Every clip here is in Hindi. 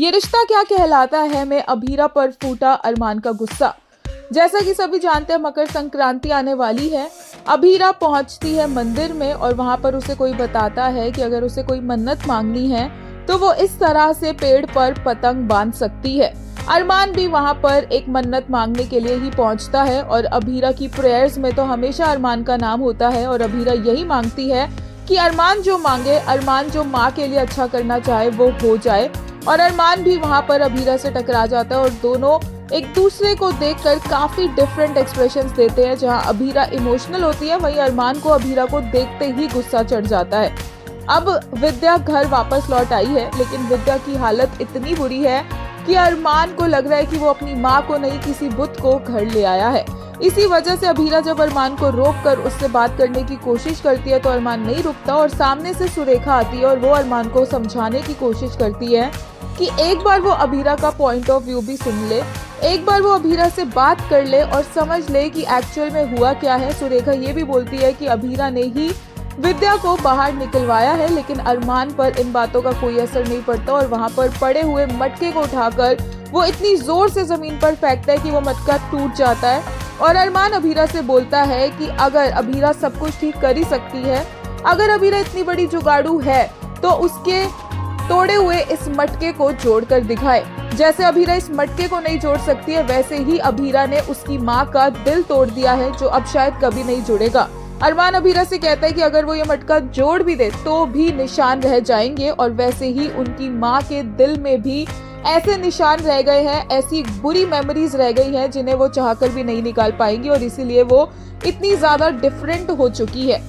ये रिश्ता क्या कहलाता है में अभीरा पर फूटा अरमान का गुस्सा। जैसा कि सभी जानते हैं, मकर संक्रांति आने वाली है। अभीरा पहुंचती है मंदिर में और वहां पर उसे कोई बताता है कि अगर उसे कोई मन्नत मांगनी है तो वो इस तरह से पेड़ पर पतंग बांध सकती है। अरमान भी वहां पर एक मन्नत मांगने के लिए ही पहुंचता है और अभीरा की प्रेयर्स में तो हमेशा अरमान का नाम होता है और अभीरा यही मांगती है कि अरमान जो मांगे, अरमान जो माँ के लिए अच्छा करना चाहे वो हो जाए। और अरमान भी वहां पर अभीरा से टकरा जाता है और दोनों एक दूसरे को देखकर काफी डिफरेंट एक्सप्रेशंस देते हैं। जहां अभीरा इमोशनल होती है, वहीं अरमान को अभीरा को देखते ही गुस्सा चढ़ जाता है। अब विद्या घर वापस लौट आई है, लेकिन विद्या की हालत इतनी बुरी है कि अरमान को लग रहा है कि वो अपनी माँ को नहीं, किसी बुत को घर ले आया है। इसी वजह से अभीरा जब अरमान को रोककर उससे बात करने की कोशिश करती है तो अरमान नहीं रुकता और सामने से सुरेखा आती है और वो अरमान को समझाने की कोशिश करती है कि एक बार वो अभीरा का पॉइंट ऑफ व्यू भी सुन ले, एक बार वो अभीरा से बात कर ले और समझ ले कि एक्चुअल में हुआ क्या है। सुरेखा ये भी बोलती है कि अभीरा ने ही विद्या को बाहर निकलवाया है, लेकिन अरमान पर इन बातों का कोई असर नहीं पड़ता और वहां पर पड़े हुए मटके को उठाकर वो इतनी जोर से जमीन पर फेंकता है कि वो मटका टूट जाता है। और अरमान अभीरा से बोलता है कि अगर अभीरा सब कुछ ठीक कर ही सकती है, अगर अभीरा इतनी बड़ी जुगाड़ू है तो उसके तोड़े हुए इस मटके को जोड़कर दिखाए। जैसे अभीरा इस मटके को नहीं जोड़ सकती है, वैसे ही अभीरा ने उसकी माँ का दिल तोड़ दिया है जो अब शायद कभी नहीं जुड़ेगा। अरमान अभीरा से कहता है कि अगर वो ये मटका जोड़ भी दे तो भी निशान रह जाएंगे और वैसे ही उनकी माँ के दिल में भी ऐसे निशान रह गए हैं, ऐसी बुरी मेमोरीज रह गई हैं जिन्हें वो चाहकर भी नहीं निकाल पाएंगी और इसीलिए वो इतनी ज्यादा डिफरेंट हो चुकी है।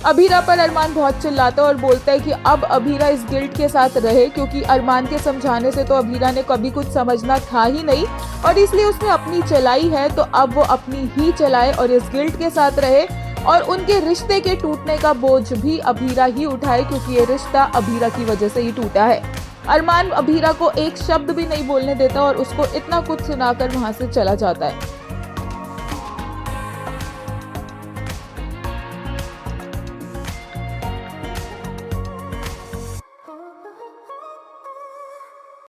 अभीरा पर अरमान बहुत चिल्लाता है और बोलता है कि अब अभीरा इस गिल्ट के साथ रहे, क्योंकि अरमान के समझाने से तो अभीरा ने कभी कुछ समझना था ही नहीं और इसलिए उसने अपनी चलाई है, तो अब वो अपनी ही चलाए और इस गिल्ट के साथ रहे और उनके रिश्ते के टूटने का बोझ भी अभीरा ही उठाए, क्योंकि ये रिश्ता अभीरा की वजह से ही टूटा है। अरमान अभीरा को एक शब्द भी नहीं बोलने देता और उसको इतना कुछ सुनाकर वहां से चला जाता है।